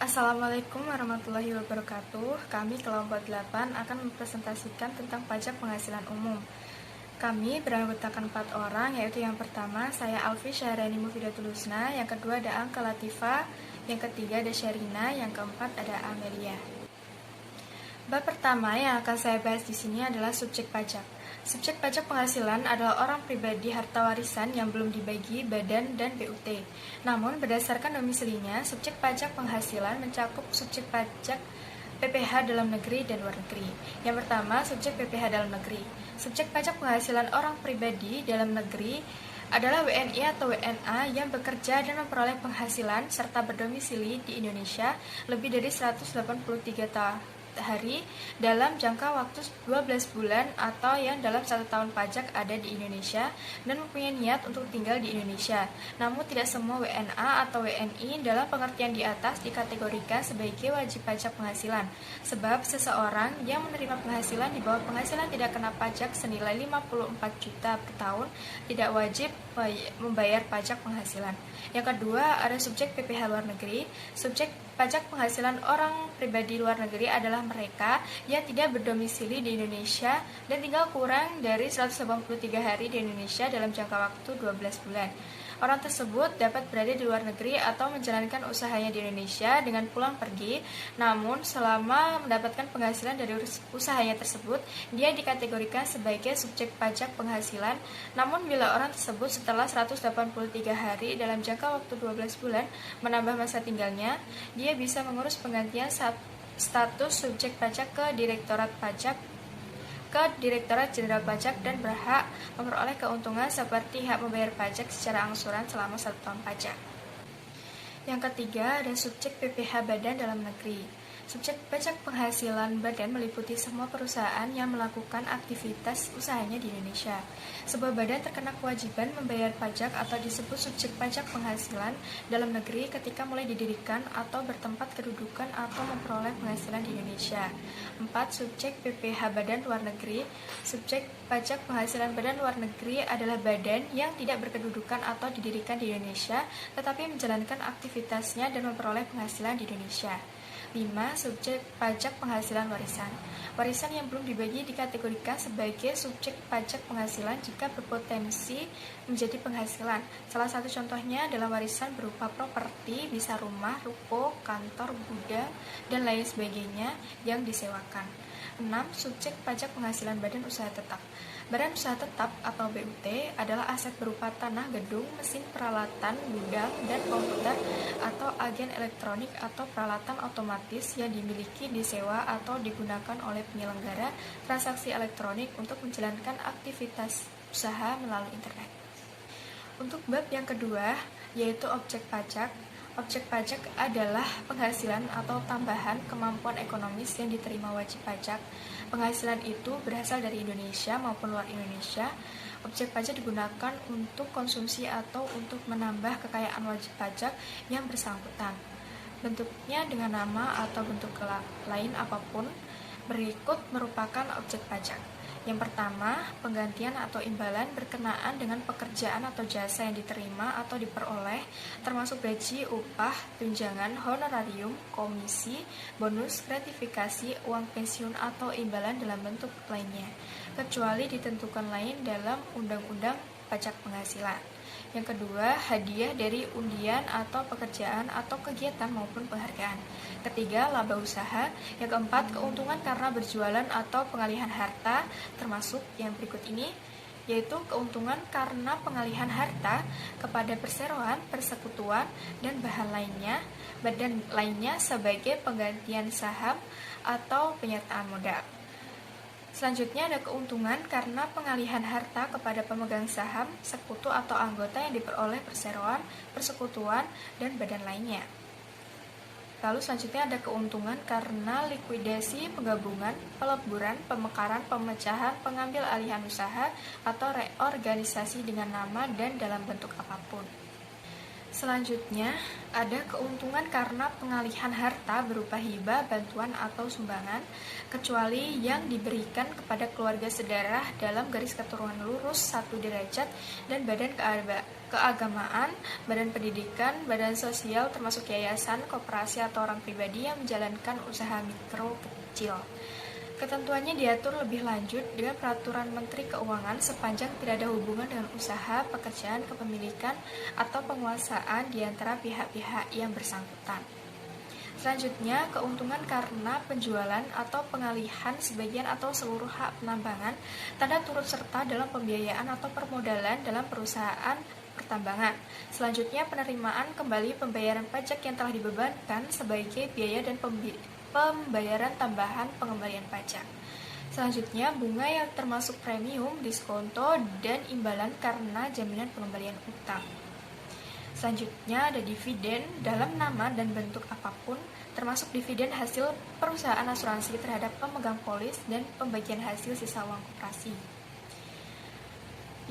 Assalamualaikum warahmatullahi wabarakatuh. Kami kelompok 8 akan mempresentasikan tentang pajak penghasilan umum. Kami beranggotakan 4 orang, yaitu yang pertama saya Alfi Syahrani Mufidatul Husna, yang kedua ada Angka Latifah, yang ketiga ada Syarina, yang keempat ada Amelia. Bab pertama yang akan saya bahas di sini adalah subjek pajak. Subjek pajak penghasilan adalah orang pribadi harta warisan yang belum dibagi badan dan BUT. Namun, berdasarkan domisilinya, subjek pajak penghasilan mencakup subjek pajak PPh dalam negeri dan luar negeri. Yang pertama, subjek PPh dalam negeri. Subjek pajak penghasilan orang pribadi dalam negeri adalah WNI atau WNA yang bekerja dan memperoleh penghasilan serta berdomisili di Indonesia lebih dari 183 hari dalam jangka waktu 12 bulan atau yang dalam 1 tahun pajak ada di Indonesia dan mempunyai niat untuk tinggal di Indonesia. Namun tidak semua WNA atau WNI dalam pengertian di atas dikategorikan sebagai wajib pajak penghasilan, sebab seseorang yang menerima penghasilan di bawah penghasilan tidak kena pajak senilai 54 juta per tahun tidak wajib membayar pajak penghasilan. Yang kedua ada subjek PPh luar negeri. Subjek pajak penghasilan orang pribadi luar negeri adalah mereka yang tidak berdomisili di Indonesia dan tinggal kurang dari 183 hari di Indonesia dalam jangka waktu 12 bulan. Orang tersebut dapat berada di luar negeri atau menjalankan usahanya di Indonesia dengan pulang pergi, namun selama mendapatkan penghasilan dari usahanya tersebut, dia dikategorikan sebagai subjek pajak penghasilan. Namun bila orang tersebut setelah 183 hari dalam jangka waktu 12 bulan menambah masa tinggalnya, dia bisa mengurus penggantian status subjek pajak ke Direktorat Jenderal Pajak dan berhak memperoleh keuntungan seperti hak membayar pajak secara angsuran selama 1 tahun pajak. Yang ketiga ada subjek PPh badan dalam negeri. Subjek pajak penghasilan badan meliputi semua perusahaan yang melakukan aktivitas usahanya di Indonesia. Sebuah badan terkena kewajiban membayar pajak atau disebut subjek pajak penghasilan dalam negeri ketika mulai didirikan atau bertempat kedudukan atau memperoleh penghasilan di Indonesia. 4. Subjek PPh badan luar negeri. Subjek pajak penghasilan badan luar negeri adalah badan yang tidak berkedudukan atau didirikan di Indonesia tetapi menjalankan aktivitasnya dan memperoleh penghasilan di Indonesia. 5. Subjek pajak penghasilan warisan. Warisan yang belum dibagi dikategorikan sebagai subjek pajak penghasilan jika berpotensi menjadi penghasilan. Salah satu contohnya adalah warisan berupa properti, bisa rumah, ruko, kantor, gudang, dan lain sebagainya yang disewakan. 6. Subjek pajak penghasilan badan usaha tetap. Badan usaha tetap atau BUT adalah aset berupa tanah, gedung, mesin, peralatan, gudang, dan komputer atau agen elektronik atau peralatan otomatis yang dimiliki, disewa, atau digunakan oleh penyelenggara transaksi elektronik untuk menjalankan aktivitas usaha melalui internet. Untuk bab yang kedua, yaitu objek pajak. Objek pajak adalah penghasilan atau tambahan kemampuan ekonomis yang diterima wajib pajak. Penghasilan itu berasal dari Indonesia maupun luar Indonesia. Objek pajak digunakan untuk konsumsi atau untuk menambah kekayaan wajib pajak yang bersangkutan. Bentuknya dengan nama atau bentuk lain apapun berikut merupakan objek pajak. Yang pertama, penggantian atau imbalan berkenaan dengan pekerjaan atau jasa yang diterima atau diperoleh, termasuk gaji, upah, tunjangan, honorarium, komisi, bonus, gratifikasi, uang pensiun, atau imbalan dalam bentuk lainnya, kecuali ditentukan lain dalam Undang-Undang Pajak Penghasilan. Yang kedua, hadiah dari undian atau pekerjaan atau kegiatan maupun penghargaan. Ketiga, laba usaha. Yang keempat, keuntungan karena berjualan atau pengalihan harta, termasuk yang berikut ini, yaitu keuntungan karena pengalihan harta kepada perseroan, persekutuan, dan badan lainnya sebagai penggantian saham atau penyertaan modal. Selanjutnya ada keuntungan karena pengalihan harta kepada pemegang saham, sekutu atau anggota yang diperoleh perseroan, persekutuan, dan badan lainnya. Lalu selanjutnya ada keuntungan karena likuidasi, penggabungan, peleburan, pemekaran, pemecahan, pengambil alihan usaha, atau reorganisasi dengan nama dan dalam bentuk apapun. Selanjutnya, ada keuntungan karena pengalihan harta berupa hibah, bantuan, atau sumbangan, kecuali yang diberikan kepada keluarga sedarah dalam garis keturunan lurus 1 derajat dan badan keagamaan, badan pendidikan, badan sosial termasuk yayasan, koperasi, atau orang pribadi yang menjalankan usaha mikro kecil. Ketentuannya diatur lebih lanjut dengan Peraturan Menteri Keuangan sepanjang tidak ada hubungan dengan usaha, pekerjaan, kepemilikan, atau penguasaan di antara pihak-pihak yang bersangkutan. Selanjutnya, keuntungan karena penjualan atau pengalihan sebagian atau seluruh hak penambangan tanda turut serta dalam pembiayaan atau permodalan dalam perusahaan pertambangan. Selanjutnya, penerimaan kembali pembayaran pajak yang telah dibebankan sebagai biaya dan pembayaran tambahan pengembalian pajak. Selanjutnya, bunga yang termasuk premium, diskonto, dan imbalan karena jaminan pengembalian utang. Selanjutnya, ada dividen dalam nama dan bentuk apapun, termasuk dividen hasil perusahaan asuransi terhadap pemegang polis dan pembagian hasil sisa uang koperasi.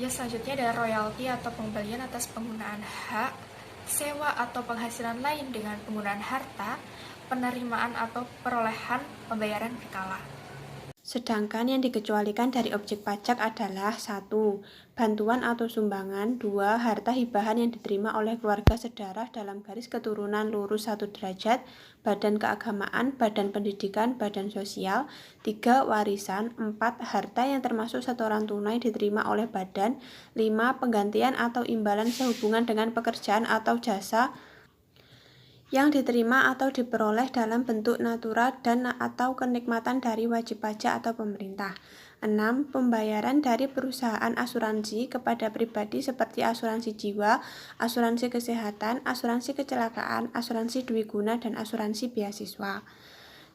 Selanjutnya ada royalti atau pengembalian atas penggunaan hak, sewa atau penghasilan lain dengan penggunaan harta, penerimaan atau perolehan pembayaran berkala. Sedangkan yang dikecualikan dari objek pajak adalah 1. Bantuan atau sumbangan. 2. Harta hibahan yang diterima oleh keluarga sedarah dalam garis keturunan lurus 1 derajat, badan keagamaan, badan pendidikan, badan sosial. 3. Warisan. 4. Harta yang termasuk setoran tunai diterima oleh badan. 5. Penggantian atau imbalan sehubungan dengan pekerjaan atau jasa yang diterima atau diperoleh dalam bentuk natura dan atau kenikmatan dari wajib pajak atau pemerintah. 6. Pembayaran dari perusahaan asuransi kepada pribadi seperti asuransi jiwa, asuransi kesehatan, asuransi kecelakaan, asuransi dwiguna, dan asuransi beasiswa.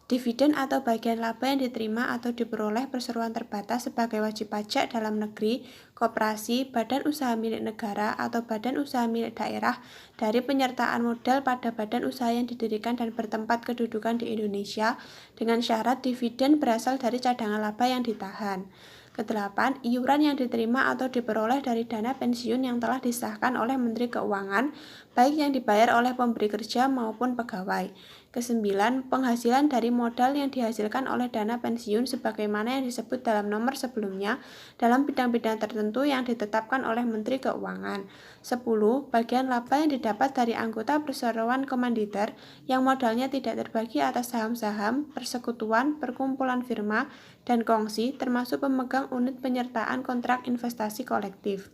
Dividen atau bagian laba yang diterima atau diperoleh perseroan terbatas sebagai wajib pajak dalam negeri, koperasi, badan usaha milik negara, atau badan usaha milik daerah dari penyertaan modal pada badan usaha yang didirikan dan bertempat kedudukan di Indonesia dengan syarat dividen berasal dari cadangan laba yang ditahan. Kedelapan, iuran yang diterima atau diperoleh dari dana pensiun yang telah disahkan oleh Menteri Keuangan, baik yang dibayar oleh pemberi kerja maupun pegawai. Kesembilan, penghasilan dari modal yang dihasilkan oleh dana pensiun sebagaimana yang disebut dalam nomor sebelumnya dalam bidang-bidang tertentu yang ditetapkan oleh Menteri Keuangan. 10. Bagian laba yang didapat dari anggota perseroan komanditer yang modalnya tidak terbagi atas saham-saham, persekutuan, perkumpulan firma, dan kongsi, termasuk pemegang unit penyertaan kontrak investasi kolektif.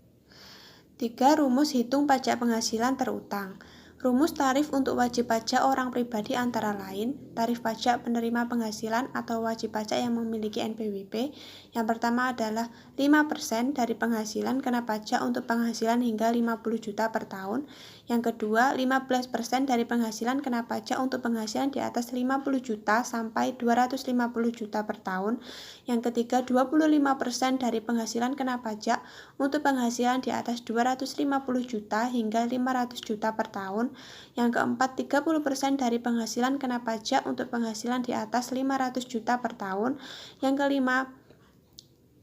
3. Rumus hitung pajak penghasilan terutang. Rumus tarif untuk wajib pajak orang pribadi antara lain, tarif pajak penerima penghasilan atau wajib pajak yang memiliki NPWP. Yang pertama adalah 5% dari penghasilan kena pajak untuk penghasilan hingga 50 juta per tahun. Yang kedua, 15% dari penghasilan kena pajak untuk penghasilan di atas 50 juta sampai 250 juta per tahun. Yang ketiga, 25% dari penghasilan kena pajak untuk penghasilan di atas 250 juta hingga 500 juta per tahun. Yang keempat, 30% dari penghasilan kena pajak untuk penghasilan di atas 500 juta per tahun. Yang kelima,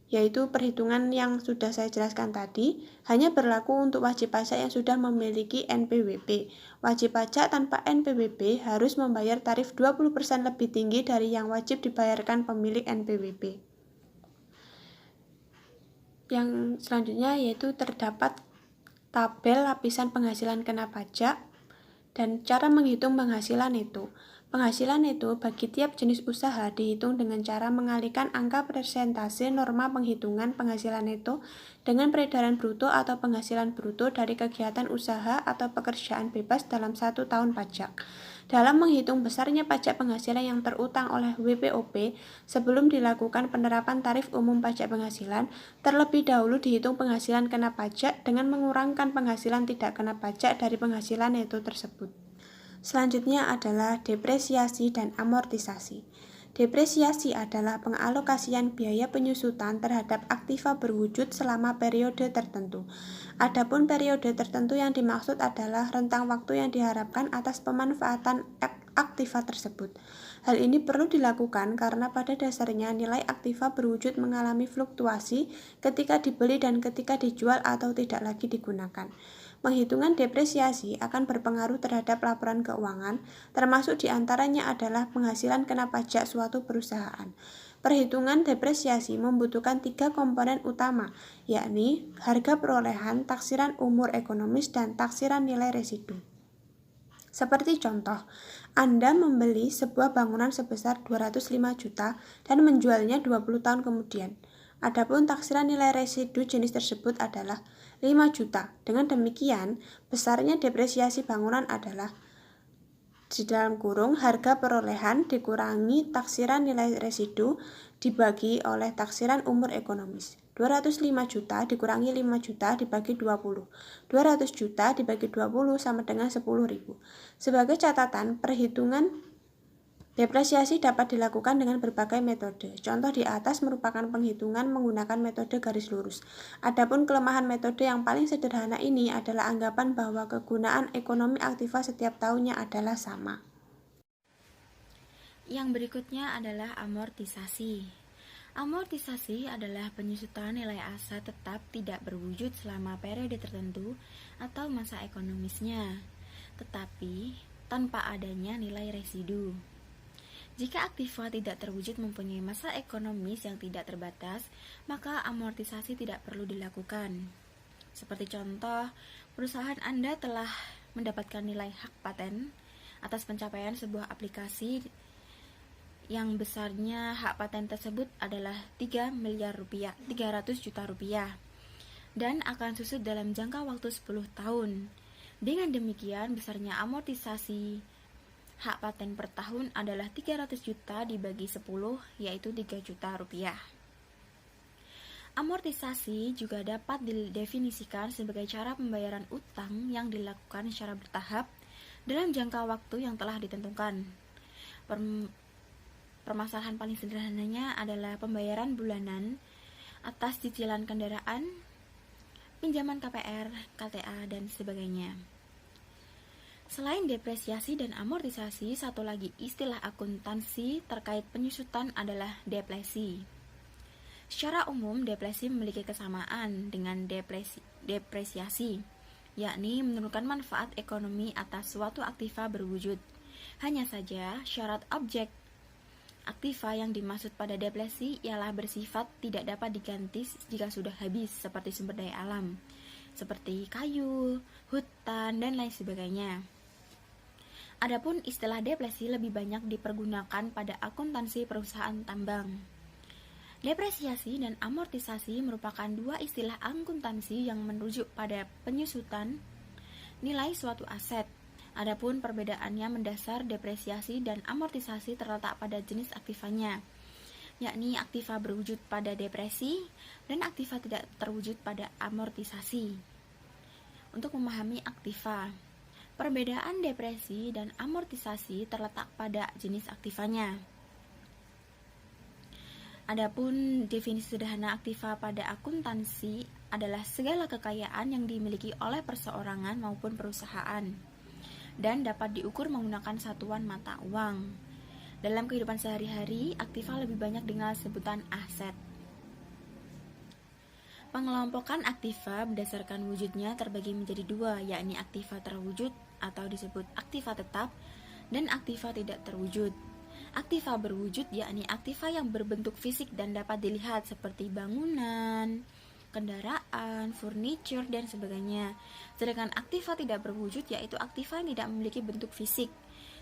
yaitu perhitungan yang sudah saya jelaskan tadi, hanya berlaku untuk wajib pajak yang sudah memiliki NPWP. Wajib pajak tanpa NPWP harus membayar tarif 20% lebih tinggi dari yang wajib dibayarkan pemilik NPWP. Yang selanjutnya yaitu terdapat tabel lapisan penghasilan kena pajak dan cara menghitung penghasilan neto. Penghasilan neto bagi tiap jenis usaha dihitung dengan cara mengalihkan angka persentase norma penghitungan penghasilan neto dengan peredaran bruto atau penghasilan bruto dari kegiatan usaha atau pekerjaan bebas dalam 1 tahun pajak. Dalam menghitung besarnya pajak penghasilan yang terutang oleh WPOP sebelum dilakukan penerapan tarif umum pajak penghasilan, terlebih dahulu dihitung penghasilan kena pajak dengan mengurangkan penghasilan tidak kena pajak dari penghasilan neto tersebut. Selanjutnya adalah depresiasi dan amortisasi. Depresiasi adalah pengalokasian biaya penyusutan terhadap aktiva berwujud selama periode tertentu. Adapun periode tertentu yang dimaksud adalah rentang waktu yang diharapkan atas pemanfaatan aktiva tersebut. Hal ini perlu dilakukan karena pada dasarnya nilai aktiva berwujud mengalami fluktuasi ketika dibeli dan ketika dijual atau tidak lagi digunakan. Penghitungan depresiasi akan berpengaruh terhadap laporan keuangan, termasuk diantaranya adalah penghasilan kena pajak suatu perusahaan. Perhitungan depresiasi membutuhkan 3 komponen utama, yakni harga perolehan, taksiran umur ekonomis, dan taksiran nilai residu. Seperti contoh, Anda membeli sebuah bangunan sebesar 205 juta dan menjualnya 20 tahun kemudian. Adapun taksiran nilai residu jenis tersebut adalah 5 juta. Dengan demikian, besarnya depresiasi bangunan adalah di dalam kurung harga perolehan dikurangi taksiran nilai residu dibagi oleh taksiran umur ekonomis. 205 juta dikurangi 5 juta dibagi 20. 200 juta dibagi 20 sama dengan 10.000. Sebagai catatan, perhitungan depresiasi dapat dilakukan dengan berbagai metode. Contoh di atas merupakan penghitungan menggunakan metode garis lurus. Adapun kelemahan metode yang paling sederhana ini adalah anggapan bahwa kegunaan ekonomi aktiva setiap tahunnya adalah sama. Yang berikutnya adalah amortisasi. Amortisasi adalah penyusutan nilai aset tetap tidak berwujud selama periode tertentu atau masa ekonomisnya, tetapi tanpa adanya nilai residu. Jika aktiva tidak terwujud mempunyai masa ekonomis yang tidak terbatas, maka amortisasi tidak perlu dilakukan. Seperti contoh, perusahaan Anda telah mendapatkan nilai hak paten atas pencapaian sebuah aplikasi yang besarnya hak paten tersebut adalah 3 miliar rupiah, 300 juta rupiah, dan akan susut dalam jangka waktu 10 tahun. Dengan demikian, besarnya amortisasi hak paten per tahun adalah 300 juta dibagi 10, yaitu 3 juta rupiah. Amortisasi juga dapat didefinisikan sebagai cara pembayaran utang yang dilakukan secara bertahap dalam jangka waktu yang telah ditentukan. Permasalahan paling sederhananya adalah pembayaran bulanan atas cicilan kendaraan, pinjaman KPR, KTA, dan sebagainya. Selain depresiasi dan amortisasi, satu lagi istilah akuntansi terkait penyusutan adalah depresi. Secara umum, depresi memiliki kesamaan dengan depresiasi, yakni menurunkan manfaat ekonomi atas suatu aktiva berwujud. Hanya saja, syarat objek aktiva yang dimaksud pada depresi ialah bersifat tidak dapat diganti jika sudah habis, seperti sumber daya alam, seperti kayu, hutan, dan lain sebagainya. Adapun istilah depresi lebih banyak dipergunakan pada akuntansi perusahaan tambang. Depresiasi dan amortisasi merupakan dua istilah akuntansi yang merujuk pada penyusutan nilai suatu aset. Adapun perbedaannya mendasar depresiasi dan amortisasi terletak pada jenis aktivanya, yakni aktiva berwujud pada depresi dan aktiva tidak terwujud pada amortisasi. Untuk memahami aktiva, perbedaan depresi dan amortisasi terletak pada jenis aktivanya. Adapun definisi sederhana aktiva pada akuntansi adalah segala kekayaan yang dimiliki oleh perseorangan maupun perusahaan dan dapat diukur menggunakan satuan mata uang. Dalam kehidupan sehari-hari, aktiva lebih banyak dengan sebutan aset. Pengelompokan aktiva berdasarkan wujudnya terbagi menjadi dua, yakni aktiva terwujud atau disebut aktiva tetap dan aktiva tidak terwujud. Aktiva berwujud yakni aktiva yang berbentuk fisik dan dapat dilihat seperti bangunan, kendaraan, furniture, dan sebagainya. Sedangkan aktiva tidak berwujud yaitu aktiva yang tidak memiliki bentuk fisik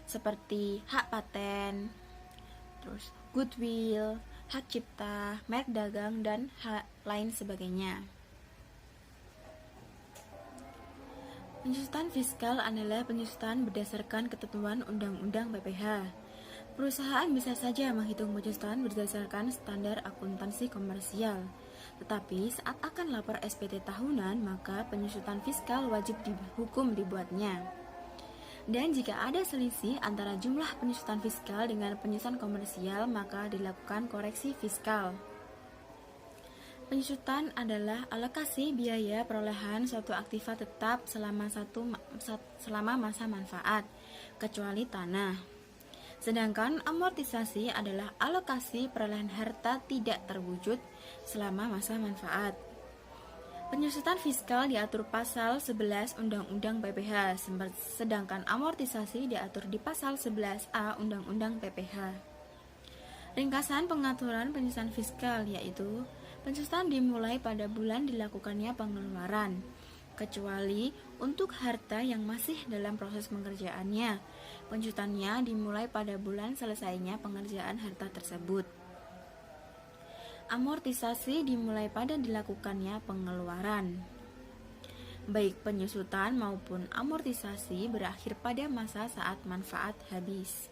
seperti hak paten, terus goodwill, hak cipta, merek dagang, dan hak lain sebagainya. Penyusutan fiskal adalah penyusutan berdasarkan ketentuan Undang-Undang PPh. Perusahaan bisa saja menghitung penyusutan berdasarkan standar akuntansi komersial. Tetapi saat akan lapor SPT tahunan, maka penyusutan fiskal wajib dihukum dibuatnya. Dan jika ada selisih antara jumlah penyusutan fiskal dengan penyusutan komersial, maka dilakukan koreksi fiskal. Penyusutan adalah alokasi biaya perolehan suatu aktiva tetap selama masa manfaat, kecuali tanah. Sedangkan amortisasi adalah alokasi perolehan harta tidak terwujud selama masa manfaat. Penyusutan fiskal diatur pasal 11 Undang-Undang PPH, sedangkan amortisasi diatur di pasal 11A Undang-Undang PPH. Ringkasan pengaturan penyusutan fiskal yaitu penyusutan dimulai pada bulan dilakukannya pengeluaran, kecuali untuk harta yang masih dalam proses pengerjaannya. Penyusutannya dimulai pada bulan selesainya pengerjaan harta tersebut. Amortisasi dimulai pada dilakukannya pengeluaran. Baik penyusutan maupun amortisasi berakhir pada masa saat manfaat habis.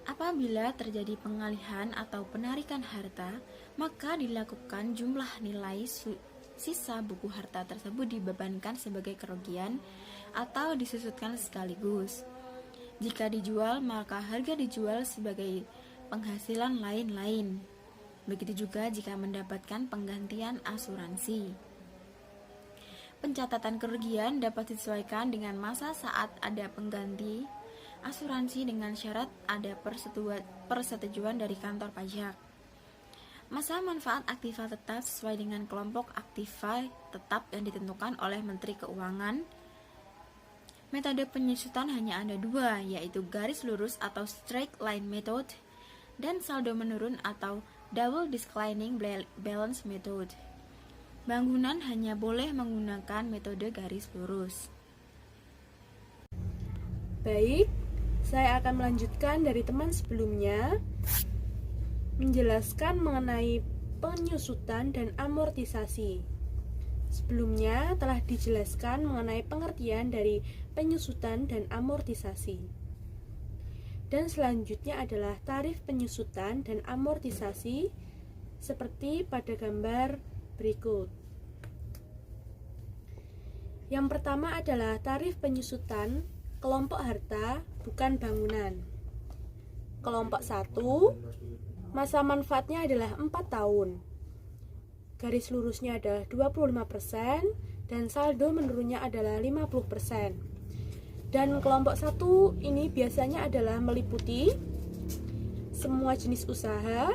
Apabila terjadi pengalihan atau penarikan harta, maka dilakukan jumlah nilai sisa buku harta tersebut dibebankan sebagai kerugian atau disusutkan sekaligus. Jika dijual, maka harga dijual sebagai penghasilan lain-lain. Begitu juga jika mendapatkan penggantian asuransi. Pencatatan kerugian dapat disesuaikan dengan masa saat ada pengganti asuransi dengan syarat ada persetujuan dari kantor pajak. Masa manfaat aktiva tetap sesuai dengan kelompok aktiva tetap yang ditentukan oleh Menteri Keuangan. Metode penyusutan hanya ada dua, yaitu garis lurus atau straight line method dan saldo menurun atau double declining balance method. Bangunan hanya boleh menggunakan metode garis lurus. Baik, saya akan melanjutkan dari teman sebelumnya, menjelaskan mengenai penyusutan dan amortisasi. Sebelumnya telah dijelaskan mengenai pengertian dari penyusutan dan amortisasi. Dan selanjutnya adalah tarif penyusutan dan amortisasi seperti pada gambar berikut. Yang pertama adalah tarif penyusutan kelompok harta bukan bangunan. Kelompok 1, masa manfaatnya adalah 4 tahun. Garis lurusnya adalah 25% dan saldo menurunnya adalah 50%. Dan kelompok 1 ini biasanya adalah meliputi semua jenis usaha,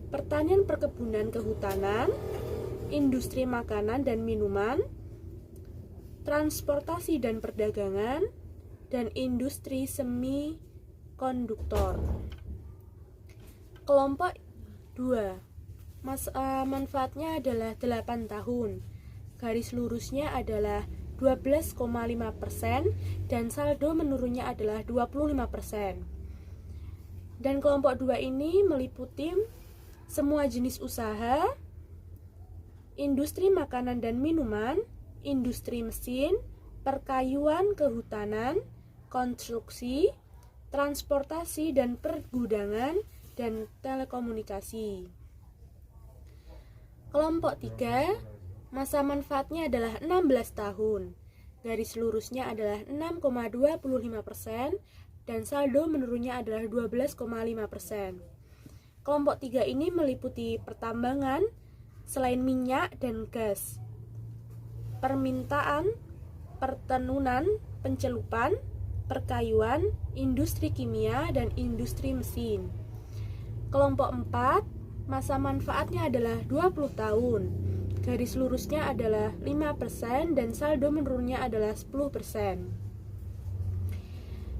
pertanian, perkebunan, kehutanan, industri makanan dan minuman, transportasi dan perdagangan, dan industri semi konduktor. Kelompok 2, manfaatnya adalah 8 tahun. Garis lurusnya adalah 12,5% dan saldo menurunnya adalah 25%. Dan kelompok 2 ini meliputi semua jenis usaha, industri makanan dan minuman, industri mesin, perkayuan, kehutanan, konstruksi, transportasi dan pergudangan, dan telekomunikasi. Kelompok 3, masa manfaatnya adalah 16 tahun. Garis lurusnya adalah 6,25% dan saldo menurunnya adalah 12,5%. Kelompok 3 ini meliputi pertambangan selain minyak dan gas, permintaan, pertenunan, pencelupan, perkayuan, industri kimia, dan industri mesin. Kelompok 4, masa manfaatnya adalah 20 tahun. Garis lurusnya adalah 5% dan saldo menurunnya adalah 10%.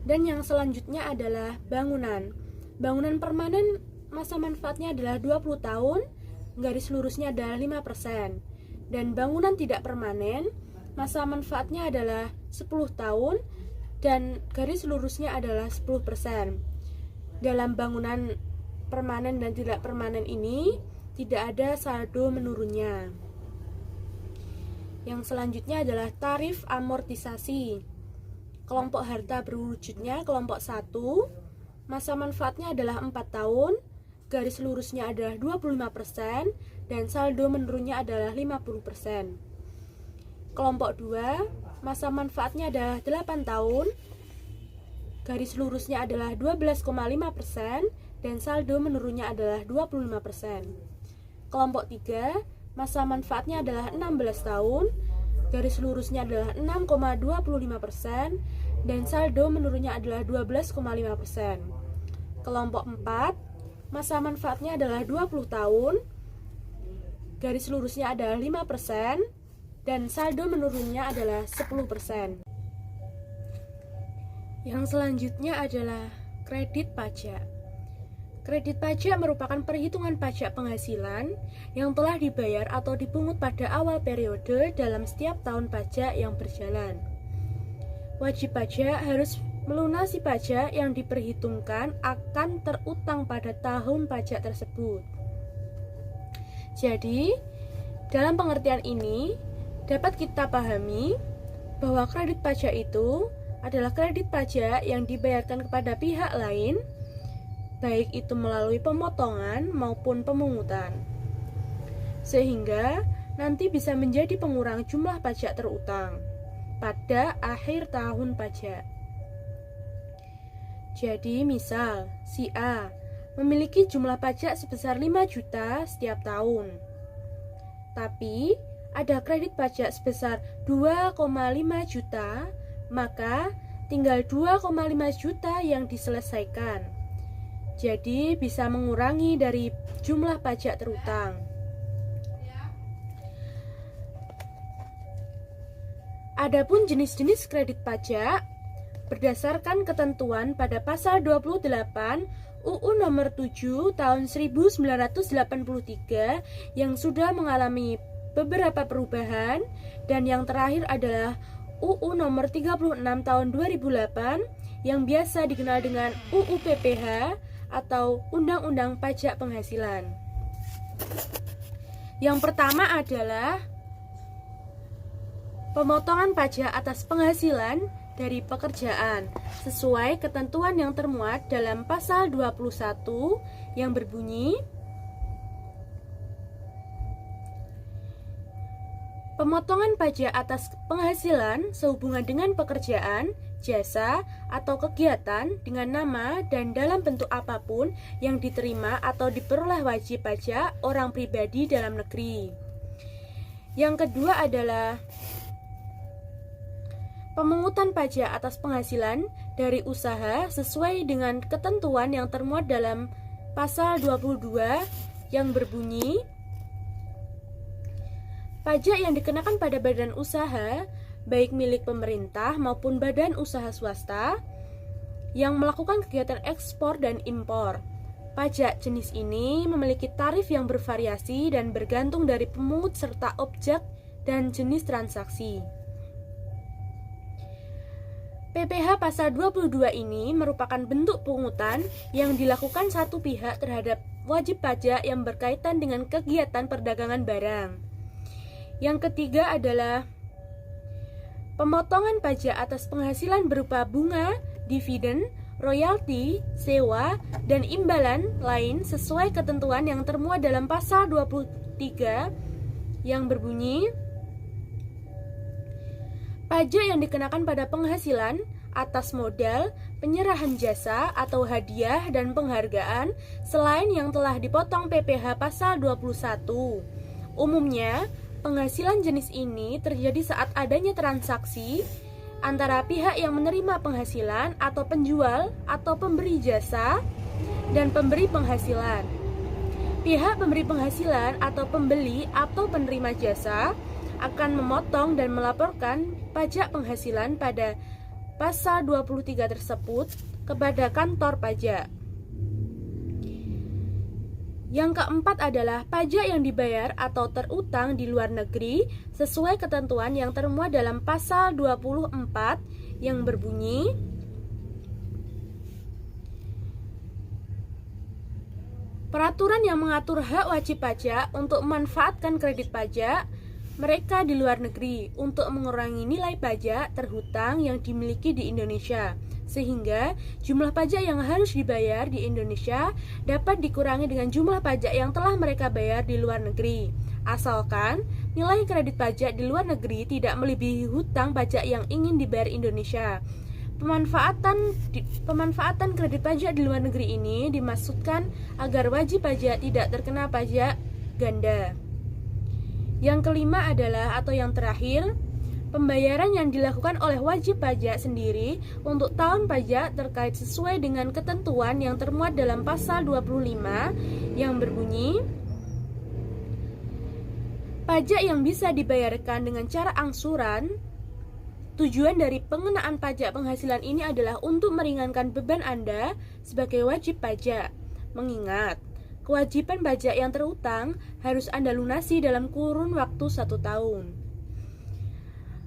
Dan yang selanjutnya adalah bangunan. Bangunan permanen masa manfaatnya adalah 20 tahun, garis lurusnya adalah 5%. Dan bangunan tidak permanen masa manfaatnya adalah 10 tahun dan garis lurusnya adalah 10%. Dalam bangunan permanen dan tidak permanen ini tidak ada saldo menurunnya. Yang selanjutnya adalah tarif amortisasi. Kelompok harta berwujudnya kelompok 1, masa manfaatnya adalah 4 tahun, garis lurusnya adalah 25% dan saldo menurunnya adalah 50%. Kelompok 2, masa manfaatnya adalah 8 tahun, garis lurusnya adalah 12,5% dan saldo menurunnya adalah 25%. Kelompok 3, masa manfaatnya adalah 16 tahun, garis lurusnya adalah 6,25% dan saldo menurunnya adalah 12,5%. Kelompok 4, masa manfaatnya adalah 20 tahun, garis lurusnya adalah 5%, dan saldo menurunnya adalah 10%. Yang selanjutnya adalah kredit pajak. Kredit pajak merupakan perhitungan pajak penghasilan yang telah dibayar atau dipungut pada awal periode dalam setiap tahun pajak yang berjalan. Wajib pajak harus melunasi pajak yang diperhitungkan akan terutang pada tahun pajak tersebut. Jadi, dalam pengertian ini dapat kita pahami bahwa kredit pajak itu adalah kredit pajak yang dibayarkan kepada pihak lain, baik itu melalui pemotongan maupun pemungutan, sehingga nanti bisa menjadi pengurang jumlah pajak terutang pada akhir tahun pajak. Jadi misal, si A memiliki jumlah pajak sebesar 5 juta setiap tahun, tapi ada kredit pajak sebesar 2,5 juta, maka tinggal 2,5 juta yang diselesaikan. Jadi bisa mengurangi dari jumlah pajak terutang. Adapun jenis-jenis kredit pajak berdasarkan ketentuan pada pasal 28 UU nomor 7 tahun 1983 yang sudah mengalami beberapa perubahan, dan yang terakhir adalah UU nomor 36 tahun 2008 yang biasa dikenal dengan UU PPH atau Undang-Undang Pajak Penghasilan. Yang pertama adalah pemotongan pajak atas penghasilan dari pekerjaan sesuai ketentuan yang termuat dalam pasal 21 yang berbunyi, pemotongan pajak atas penghasilan sehubungan dengan pekerjaan, jasa, atau kegiatan dengan nama dan dalam bentuk apapun yang diterima atau diperoleh wajib pajak orang pribadi dalam negeri. Yang kedua adalah pemungutan pajak atas penghasilan dari usaha sesuai dengan ketentuan yang termuat dalam pasal 22 yang berbunyi, pajak yang dikenakan pada badan usaha, baik milik pemerintah maupun badan usaha swasta, yang melakukan kegiatan ekspor dan impor. Pajak jenis ini memiliki tarif yang bervariasi dan bergantung dari pemungut serta objek dan jenis transaksi. PPh pasal 22 ini merupakan bentuk pungutan yang dilakukan satu pihak terhadap wajib pajak yang berkaitan dengan kegiatan perdagangan barang. Yang ketiga adalah pemotongan pajak atas penghasilan berupa bunga, dividen, royalti, sewa, dan imbalan lain sesuai ketentuan yang termuat dalam pasal 23 yang berbunyi, pajak yang dikenakan pada penghasilan atas modal, penyerahan jasa atau hadiah dan penghargaan selain yang telah dipotong PPh pasal 21. Umumnya, penghasilan jenis ini terjadi saat adanya transaksi antara pihak yang menerima penghasilan atau penjual atau pemberi jasa dan pemberi penghasilan. Pihak pemberi penghasilan atau pembeli atau penerima jasa akan memotong dan melaporkan pajak penghasilan pada pasal 23 tersebut kepada kantor pajak. Yang keempat adalah pajak yang dibayar atau terutang di luar negeri sesuai ketentuan yang termuat dalam pasal 24 yang berbunyi, peraturan yang mengatur hak wajib pajak untuk memanfaatkan kredit pajak mereka di luar negeri untuk mengurangi nilai pajak terhutang yang dimiliki di Indonesia, sehingga jumlah pajak yang harus dibayar di Indonesia dapat dikurangi dengan jumlah pajak yang telah mereka bayar di luar negeri, asalkan nilai kredit pajak di luar negeri tidak melebihi hutang pajak yang ingin dibayar Indonesia. Pemanfaatan kredit pajak di luar negeri ini dimaksudkan agar wajib pajak tidak terkena pajak ganda. Yang kelima adalah atau yang terakhir, pembayaran yang dilakukan oleh wajib pajak sendiri untuk tahun pajak terkait sesuai dengan ketentuan yang termuat dalam pasal 25 yang berbunyi, Pajak yang bisa dibayarkan dengan cara angsuran. Tujuan dari pengenaan pajak penghasilan ini adalah untuk meringankan beban Anda sebagai wajib pajak. Mengingat, kewajiban pajak yang terutang harus Anda lunasi dalam kurun waktu 1 tahun.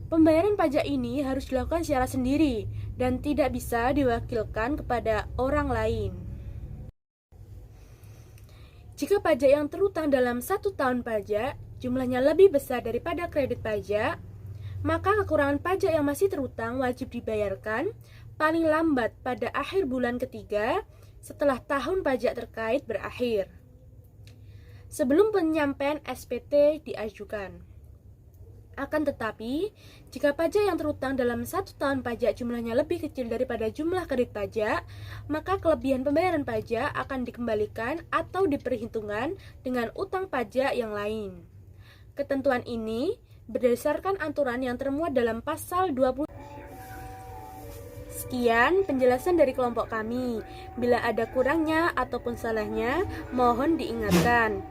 Pembayaran pajak ini harus dilakukan secara sendiri dan tidak bisa diwakilkan kepada orang lain. Jika pajak yang terutang dalam 1 tahun pajak jumlahnya lebih besar daripada kredit pajak, maka kekurangan pajak yang masih terutang wajib dibayarkan paling lambat pada akhir bulan ketiga setelah tahun pajak terkait berakhir, sebelum penyampaian SPT diajukan. Akan tetapi, jika pajak yang terutang dalam 1 tahun pajak jumlahnya lebih kecil daripada jumlah kredit pajak, maka kelebihan pembayaran pajak akan dikembalikan atau diperhitungkan dengan utang pajak yang lain. Ketentuan ini berdasarkan aturan yang termuat dalam pasal 20. Sekian penjelasan dari kelompok kami. Bila ada kurangnya ataupun salahnya, mohon diingatkan.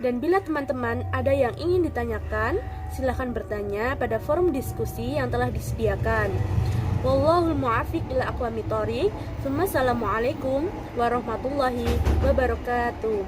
Dan bila teman-teman ada yang ingin ditanyakan, silakan bertanya pada forum diskusi yang telah disediakan. Wallahul muwaffiq ila aqwamit thoriq. Wassalamualaikum warahmatullahi wabarakatuh.